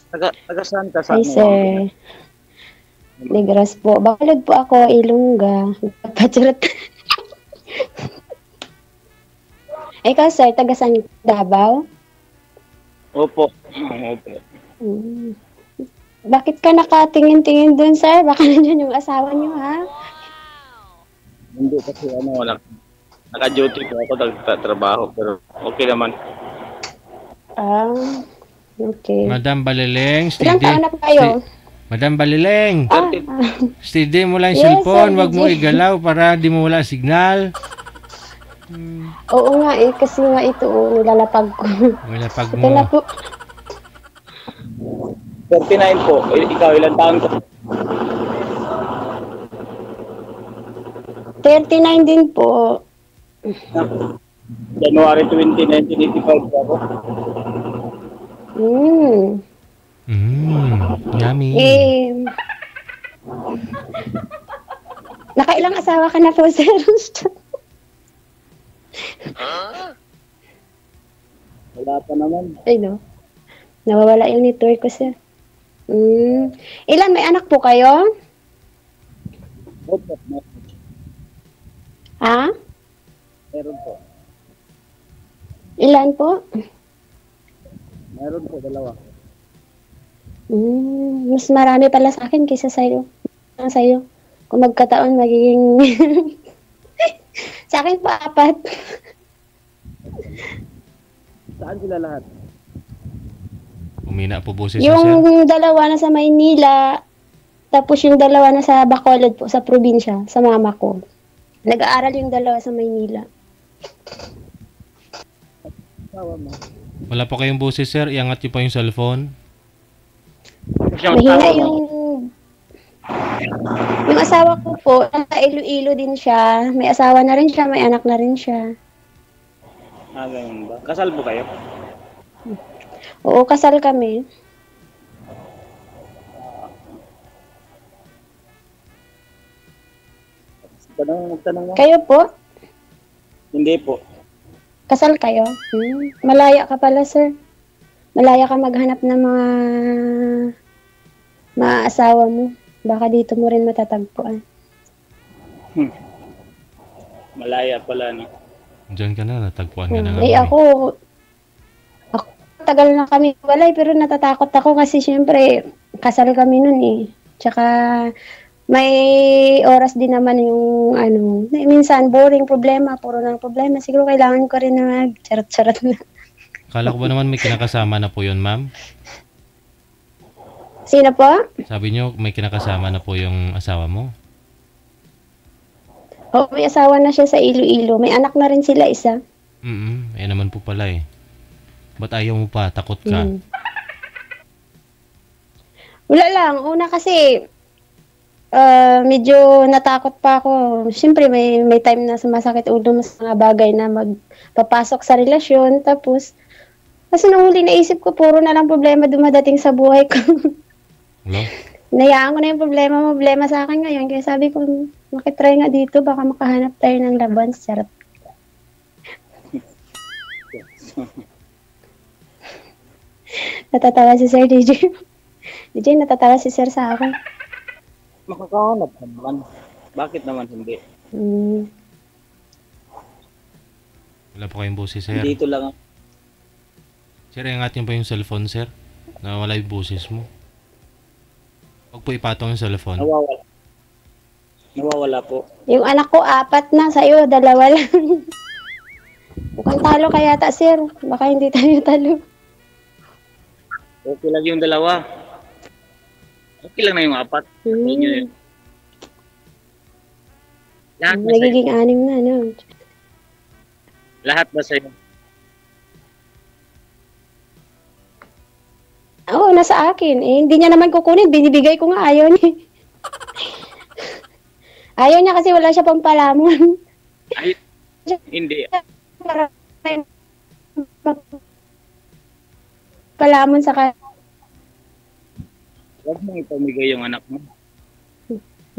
Taga saan ka sa Hi, ano? sir. Negros po. Bacolod po ako, Ilongga. Pacharot. Ikaw, sir, taga saan? Davao? Opo. Opo. Hmm. Bakit ka nakatingin-tingin dun, sir? Baka nandiyan yung asawa niyo, ha? Hindi kasi ano, naka-duty po ako, nagtatrabaho, pero okay naman. Ah, okay. Madam Balileng, Ilang steady. taon na po kayo? Madam Balileng, Ah, 30, steady mo lang yung yes, sir, cellphone. Wag mo DJ. igalaw para di mo wala signal. Oo nga eh, kasi nga ito, nilalapag ko. Wala pag Ito na mo. po. 39 po. Ikaw, ilang taon ka? 39 din po. January 20, 1985 po ako. Hmm. Yummy. Eh, nakailang asawa ka na po, sir? Wala pa naman. Ay, no. Nawawala yung network ko, sir. Hmm. Ilan, may anak po kayo? Opo, Ha? meron po. Ilan po? Meron po, dalawa. Hmm. Mas marami pala sa akin kaysa sa'yo. Sa'yo. Kung magkataon, magiging... sa akin pa, 4. Saan sila lahat? Umina po boses mo, sir. Yung dalawa na sa Maynila, tapos yung dalawa na sa Bacolod po, sa probinsya, sa mama ko. Nag-aaral yung dalawa sa Maynila. Asawa mo. Wala pa kayong boses, sir. Iangat niyo pa yung cellphone. Siyang Mahina asawa mo. yung asawa ko po, nasa Iloilo din siya. May asawa na rin siya, may anak na rin siya. Ah, ganun ba? Kasal po kayo? Oo, kasal kami. Magtanong mo? Kayo po? Hindi po. Kasal kayo? Hmm. Malaya ka pala, sir. Malaya ka maghanap ng mga asawa mo. Baka dito mo rin matatagpuan. Malaya pala, no? Diyan ka na, natagpuan ka na nga. Eh ako, tagal na kami walay pero natatakot ako kasi syempre kasal kami nun eh. Tsaka may oras din naman yung ano, minsan boring problema, puro ng problema. Siguro kailangan ko rin na mag-charot-charot na. Kala ko ba naman may kinakasama na po yun, ma'am? Sino po? Sabi niyo may kinakasama na po yung asawa mo. Oh, may asawa na siya sa Iloilo. May anak na rin sila isa. Eh naman po pala eh. Ba't ayaw mo pa? Takot ka? Wala lang. Una kasi, medyo natakot pa ako. Siyempre, may time na sumasakit ulo mo sa mga bagay na magpapasok sa relasyon. Tapos, kasi nung huli naisip ko, puro na lang problema dumadating sa buhay ko. Hello? Nayaan ko na yung problema sa akin ngayon. Kaya sabi ko, makitry nga dito, baka makahanap tayo ng laban. Sarap. Natatawa si Sir DJ. DJ, natatawa si Sir sa akin. Makakahanap naman. Bakit naman hindi? Wala po kayong boses, sir. Dito lang. Sir, ingatin po yung cellphone, sir. Nawala yung boses mo. Huwag po ipatong yung cellphone. Nawawala. Nawawala po. Yung anak ko, 4 na. Sa'yo, 2 lang. Mukhang talo ka yata, Sir. Baka hindi tayo talo. Okay lang yung dalawa. Okay lang na yung 4. Inyo yun. Lahat ba sa'yo? Nagiging 6 na, no? Lahat ba sa'yo? Oo, nasa akin. Eh, hindi niya naman kukunin. Binibigay ko nga. Ayaw niya. Ayaw niya kasi wala siya pang palamon. Ay, hindi. Palamon sa kanya. Huwag mong ipamigay yung anak mo.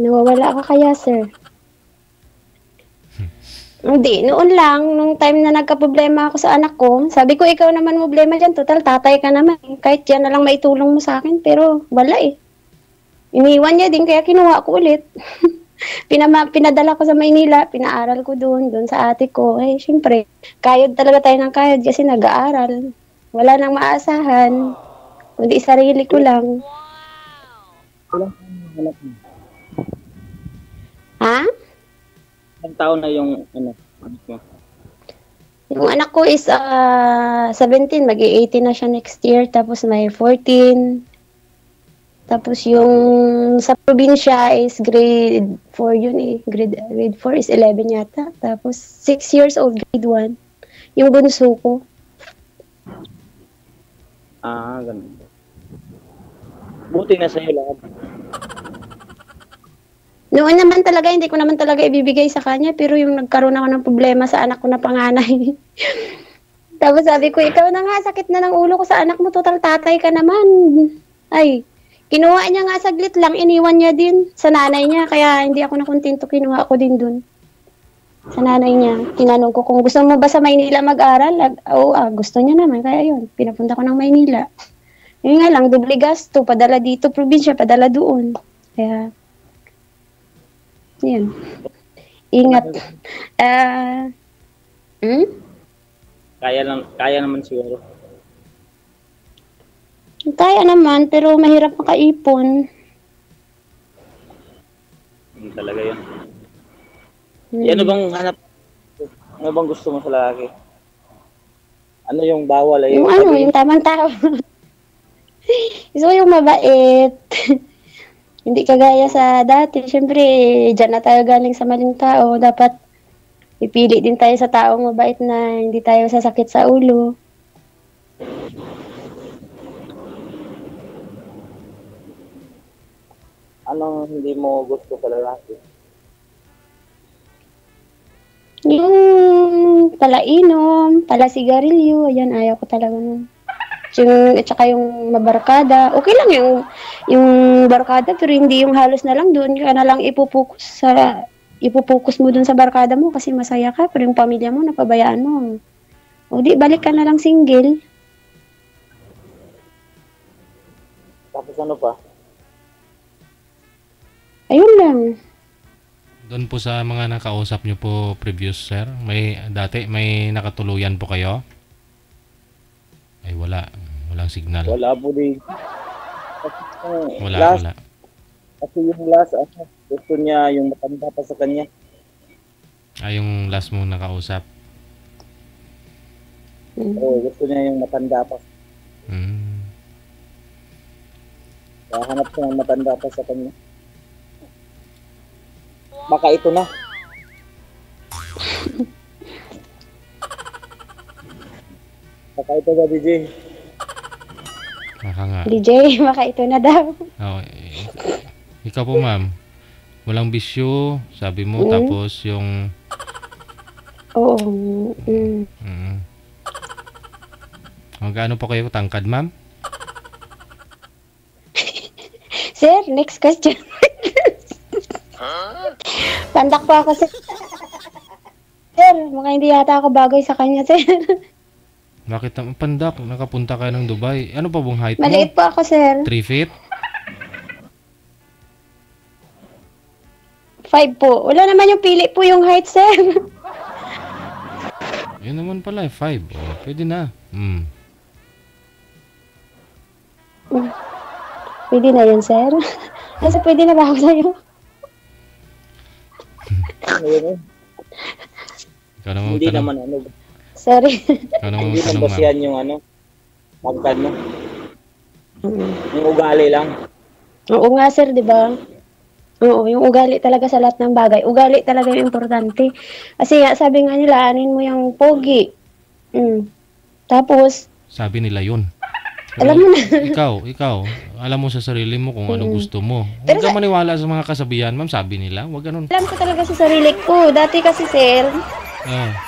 Nawawala ka kaya, sir? Hindi, noon lang, nung time na nagka-problema ako sa anak ko, sabi ko, ikaw naman problema dyan, total, tatay ka naman. Kahit yan na lang maitulong mo sa akin, pero wala eh. Iniwan niya din, kaya kinuha ko ulit. Pinadala ko sa Maynila, pinaaral ko doon sa ate ko. Eh, syempre, kayod talaga tayo ng kayod kasi nag-aaral. Wala nang maasahan, kundi sarili ko lang. Ilang taon na anak mo? Ha? Ilang taon na yung anak mo? Yung anak ko is 17, mag-18 na siya next year, tapos may 14. Tapos yung sa probinsya is grade 4 yun eh. Grade 4 is 11 yata. Tapos 6 years old, grade 1. Yung bunso ko. Ganun. Buti na sa'yo lahat. Noon naman talaga, hindi ko naman talaga ibibigay sa kanya. Pero yung nagkaroon ako ng problema sa anak ko na panganay. Tapos sabi ko, ikaw na nga, sakit na ng ulo ko sa anak mo. Total tatay ka naman. Ay, kinuha niya nga saglit lang, iniwan niya din sa nanay niya, kaya hindi ako nakontento, kinuha ko din dun. Sa nanay niya, tinanong ko kung gusto mo ba sa Maynila mag-aral? Oo, gusto niya naman, kaya yun, pinapunta ko ng Maynila. Yun nga lang, doble gasto, padala dito, probinsya, padala doon. Kaya, yun. Ingat. Kaya naman siguro. Kaya naman, pero mahirap makaipon. Hindi talaga yun. Ano bang hanap? Ano bang gusto mo sa lalaki? Ano yung bawal ay Yung tamang tao. Gusto ko yung mabait. Hindi kagaya sa dati. Siyempre, dyan na tayo galing sa maling tao. Dapat ipili din tayo sa taong mabait na hindi tayo sasakit sa ulo. Anong hindi mo gusto sa lalaki? Yung palainom, palasigarilyo, ayan, ayaw ko talaga nun. At saka yung mabarkada, okay lang yung barkada, pero hindi yung halos na lang doon ka na lang ipupokus mo dun sa barkada mo kasi masaya ka, pero yung pamilya mo, napabayaan mo. O di, balik ka na lang single. Tapos ano pa? Ayun lang. Doon po sa mga nakausap nyo po previous, sir, may nakatuluyan po kayo? Ay, walang signal. Wala po din. Wala. Kasi yung last, gusto niya yung matanda pa sa kanya. Yung last mong nakausap. Oo, gusto niya yung matanda pa. Hanap siya ng matanda pa sa kanya. Baka ito na. Baka ito na, DJ. Baka nga. DJ, baka ito na daw. Ikaw po, ma'am. Walang bisyo, sabi mo, tapos yung... Oo. Gaano po kayo tangkad, ma'am? Sir, next question. Pandak po ako, sir. Sir, mukhang hindi yata ako bagay sa kanya, sir. Bakit naman pandak? Nakapunta ka ng Dubai. Ano pa bang height mo? Maliit po ako, sir. 3 feet? 5 po. Wala naman yung pili po yung height, sir. Yun naman pala, 5. Oh, pwede na. Pwede na yun, sir. Kasi pwede na ba ako sa'yo? Ikaw naman Hindi magtanong. naman Sorry. Ikaw naman Hindi magtanong, naman ma'am. basihan yung pagkad mo. Yung ugali lang. Oo nga, sir, di ba? Oo, yung ugali talaga sa lahat ng bagay. Ugali talaga yung importante. Kasi sabi nga nila, anin mo yung pogi. Tapos, Sabi nila yun. alam mo na. Ikaw, alam mo sa sarili mo kung ano gusto mo. Huwag Pero ka maniwala sa mga kasabihan, ma'am. Sabi nila, huwag ganun. Alam ko talaga sa sarili ko. Dati kasi, sir,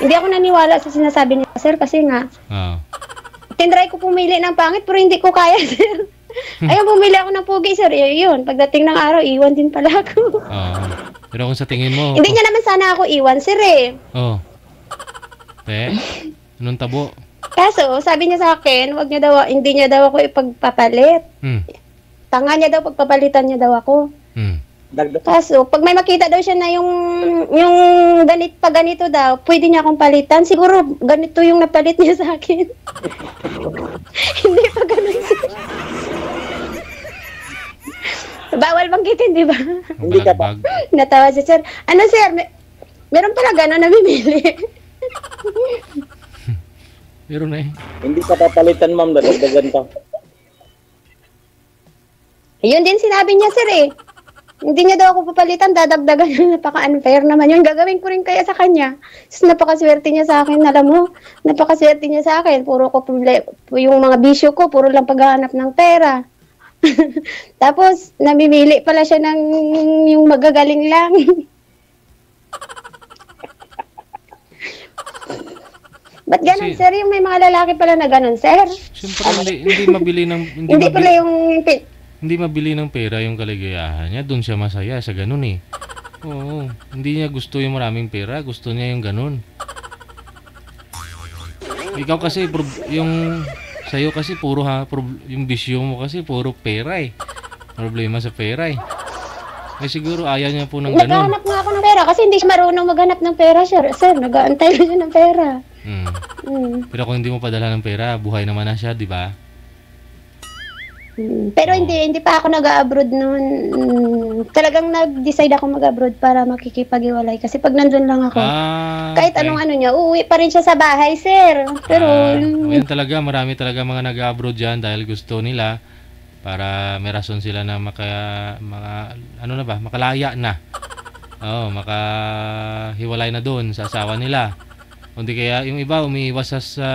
hindi ako naniwala sa sinasabi nila, sir, kasi nga, tinry ko pumili ng pangit, pero hindi ko kaya, sir. Ayun, pumili ako ng pogi, sir. Yun, pagdating ng araw, iwan din pala ako. Pero kung sa tingin mo, Hindi niya naman sana ako iwan, sir eh. oh, te, anong tabo? Kaso, sabi niya sa akin, hindi niya daw ako ipagpapalit. Hmm, Tanga niya daw, pagpapalitan niya daw ako. Dagdag. Kaso, pag may makita daw siya na yung ganito daw, pwede niya akong palitan. Siguro, ganito yung napalit niya sa akin. Hindi pa ganun siya. Bawal banggitin, di ba? Hindi ka pa. balagbag. Natawa si sir. Ano sir, meron pala gano'n namimili. Meron na eh. Hindi ka papalitan, ma'am. Dadagdagan ka. Yun din sinabi niya sir eh. Hindi niya daw ako papalitan, dadagdagan. Napaka-unfair naman yun. Gagawin ko rin kaya sa kanya. Tapos napakaswerte niya sa akin. Alam mo, napakaswerte niya sa akin. Puro ko yung mga bisyo ko, puro lang paghahanap ng pera. Tapos, namimili pala siya ng yung magagaling lang. Ba't ganun, Kasi- sir? Yung may mga lalaki pala na ganun, sir? Siyempre, hindi mabili ng... Hindi pala yung... Hindi mabili ng pera yung kaligayahan niya. Doon siya masaya sa ganun eh. Oo. Hindi niya gusto yung maraming pera. Gusto niya yung ganun. Ikaw kasi, yung... Sa'yo kasi puro yung bisyo mo kasi puro pera eh. Problema sa pera eh. Eh siguro ayaw niya po ng ganun. Naghahanap nga ako ng pera kasi hindi siya marunong maghanap ng pera, sir. Sir, nag-aantay na siya ng pera. Pero kung hindi mo padala ng pera, buhay naman na siya, di ba? Pero hindi pa ako nag-abroad noon. Talagang nag-decide ako mag-abroad para makikipag-iwalay. Kasi pag nandun lang ako, kahit okay. anong ano niya, uuwi pa rin siya sa bahay, sir. Pero, Ngayon talaga, marami talaga mga nag-abroad dyan dahil gusto nila para may rason sila na makalaya na. Oo, makahiwalay na doon sa asawa nila. Kundi kaya yung iba umiiwas sa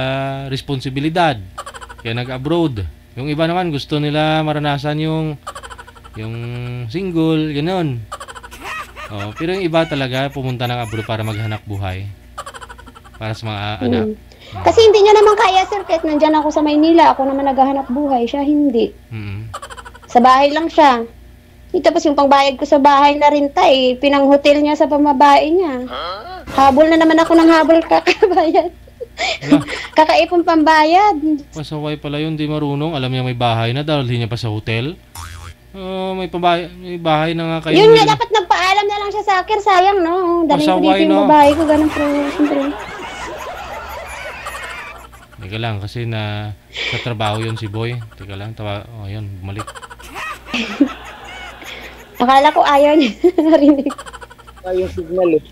responsibilidad. Kaya nag-abroad. Yung iba naman gusto nila maranasan yung single, gano'n. Oh, pero yung iba talaga pumunta ng abroad para maghanap buhay. Para sa mga anak. kasi hindi niya naman kaya, sir. Kahit nandyan ako sa Maynila, ako naman naghahanap buhay. Siya hindi. Sa bahay lang siya. Tapos yung pangbayad ko sa bahay na rin pinang-hotel niya sa pamabae niya. Habol na naman ako ng habol kakabayad. Kakaipon pambayad. Pasaway pala yun, di marunong. Alam niya may bahay na, dalhin niya pa sa hotel. May bahay na nga kayo. Yun nga, dapat nagpaalam na lang siya sa akin. Sayang, no? Dahil ko Pasaway, dito yung no? babae ko, ganun po. Siyempre. Teka lang, kasi sa trabaho yun si Boy. Teka lang, yun, bumalik. Akala ko ayaw niya narinig. Yung signal eh.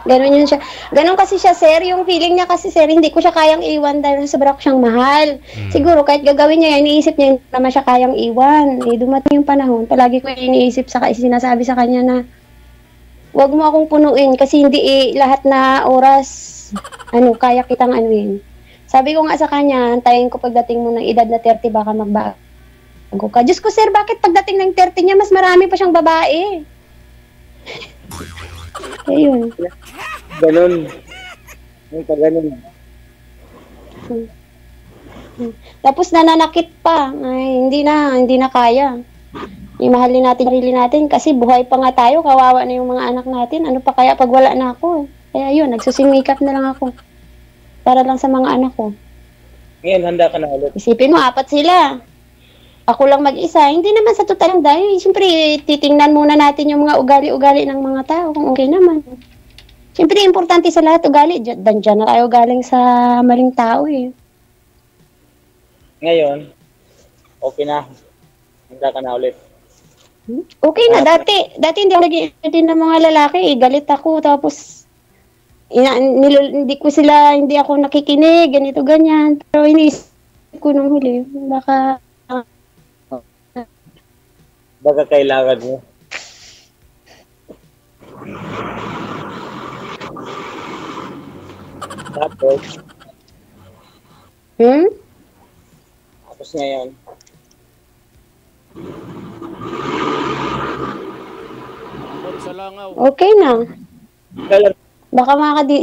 Ganun yun siya. Ganun kasi siya, sir. Yung feeling niya kasi, sir, hindi ko siya kayang iwan dahil sobra ko siyang mahal. Siguro, kahit gagawin niya yan, iniisip niya hindi naman siya kayang iwan. Dumating yung panahon, palagi ko iniisip sinasabi sa kanya na wag mo akong punuin kasi hindi lahat na oras kaya kitang anuin. Sabi ko nga sa kanya, antayin ko pagdating mo ng edad na 30 baka magbago ka. Diyos ko, sir, bakit pagdating ng 30 niya mas marami pa siyang babae? Ayun. Ganun. Yung pa ganun. Tapos nananakit pa. Ay, hindi na kaya. Imahalin natin sarili natin kasi buhay pa nga tayo, kawawa na yung mga anak natin. Ano pa kaya pag wala na ako? Kaya yun, nagsusumikap na lang ako. Para lang sa mga anak ko. Ngayon, handa ka na ulit. Isipin mo, 4 sila. Ako lang mag-isa. Hindi naman sa total dahil. Siyempre, titingnan muna natin yung mga ugali-ugali ng mga tao kung okay naman. Siyempre, importante sa lahat ugali. Diyan na tayo galing sa maling tao eh. Ngayon, okay na. Handa ka na ulit. Okay na, dati hindi ako nag-i-entertain ng mga lalaki eh. Galit ako, tapos hindi ako nakikinig, ganito, ganyan. Pero iniisip ko nung huli, baka kailangan mo. Tapos ngayon. okay na. Baka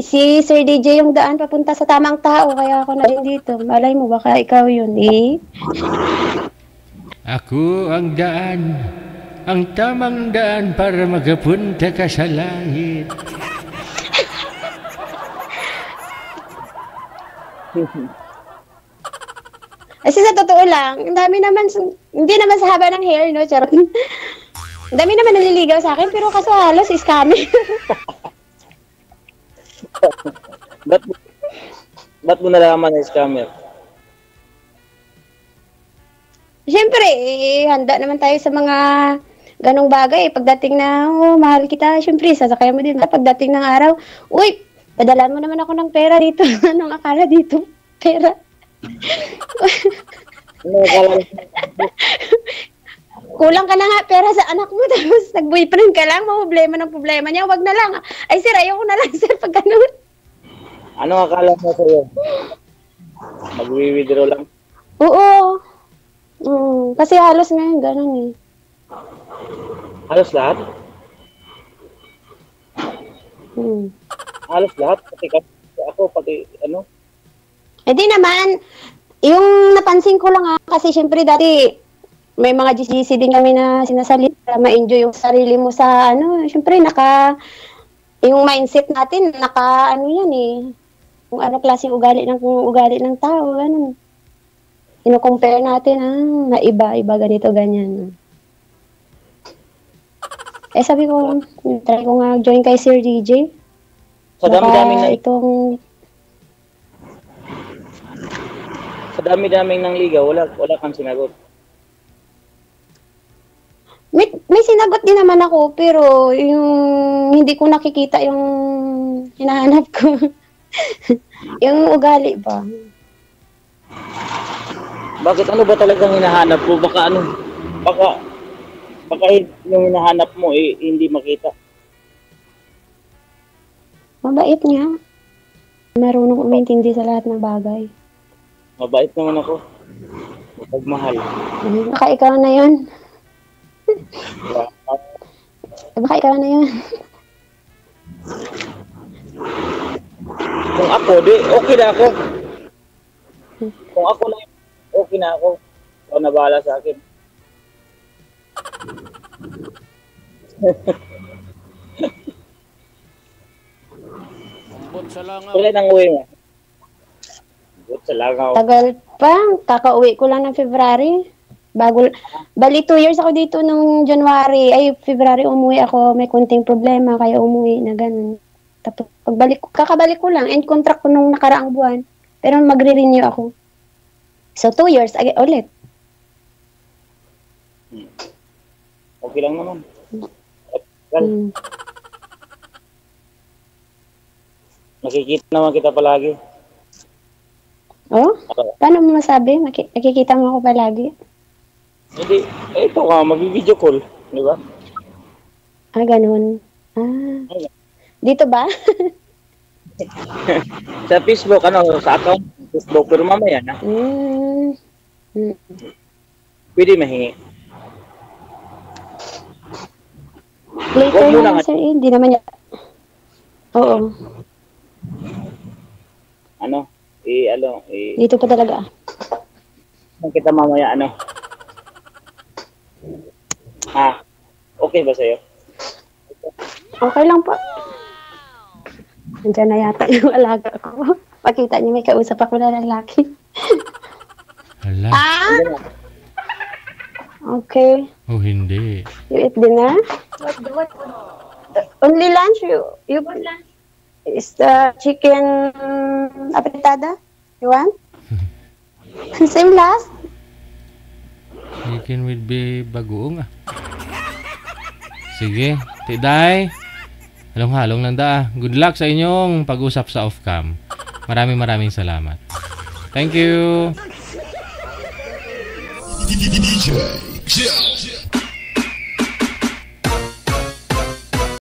si Sir DJ yung daan papunta sa tamang tao, kaya ako na rin dito. Malay mo, baka ikaw yun eh. Ako ang daan, ang tamang daan para magapunta ka sa langit. Kasi sa totoo lang, ang dami naman, hindi naman sa haba ng hair, no? Charot. Ang dami naman naliligaw sa akin, pero kaso halos scammer. Ba't mo nalaman na scammer? Siyempre, handa naman tayo sa mga ganong bagay. Pagdating na, mahal kita, siyempre, sasakay mo din. Pagdating ng araw, uy, padalan mo naman ako ng pera dito. Anong akala dito? Pera. Ano akala? Kulang ka na nga pera sa anak mo, tapos nag-boyfriend ka lang, problema ng problema niya, wag na lang. Ay sir, ayoko na lang sir, pag ganun. Ano akala mo sa'yo? Mag-withdraw lang? Oo. Kasi halos ngayon, ganun eh. Halos lahat? Halos lahat? Pati ano? Eh di naman, yung napansin ko lang kasi syempre dati, may mga GCC din kami na sinasalita, ma-enjoy yung sarili mo sa syempre yung mindset natin, yan eh. Kung ano klaseng ugali ng tao, ganun. Ino-compare natin, na iba, ganito, ganyan. Eh sabi ko, try ko nga join kay Sir DJ. Sa dami-daming Sa dami-daming ng liga, wala kang sinagot. May sinagot din naman ako, pero yung hindi ko nakikita yung hinahanap ko. Yung ugali ba? Bakit ano ba talagang hinahanap mo? Baka yung hinahanap mo hindi makita. Mabait nga. Marunong umintindi sa lahat ng bagay. Mabait naman ako. Mapagmahal. Baka ikaw na yun. Baka ikaw na yun. Kung ako, okay na ako. Kung ako na yun, okay na ako. Ikaw na bahala sa akin. Kailan ang uwi mo? Sa Langaw. Tagal pa. Kakauwi ko lang ng February. Bali 2 years ako dito nung January. Ay, February umuwi ako. May konting problema. Kaya umuwi na ganun. Tapos, kakabalik ko lang. End contract ko nung nakaraang buwan. Pero magre-renew ako. So, 2 years ulit. Okay lang naman. Nakikita naman kita palagi. Oh? Paano mo masabi? Nakikita mo ako palagi? Hindi. Ito ka, mag-video call. Di ba? Ganun. Dito ba? Sa Facebook, sa account. Facebook, pero mamaya na. Pwede mahingi. Later na sir, hindi naman yan. Oo. Dito pa talaga. Kita mamaya, okay ba sa'yo? Okay lang po. Nandiyan na yata yung alaga ko. Pakita niyo may kausap ako na lalaki. Hala. Okay. Oh, hindi. You eat dinner? Only lunch? You is the chicken apretada? You want? Same last? Chicken with bagoong Sige, Tiday. Halong-halong lang da. Good luck sa inyong pag-usap sa off-cam. Maraming salamat. Thank you.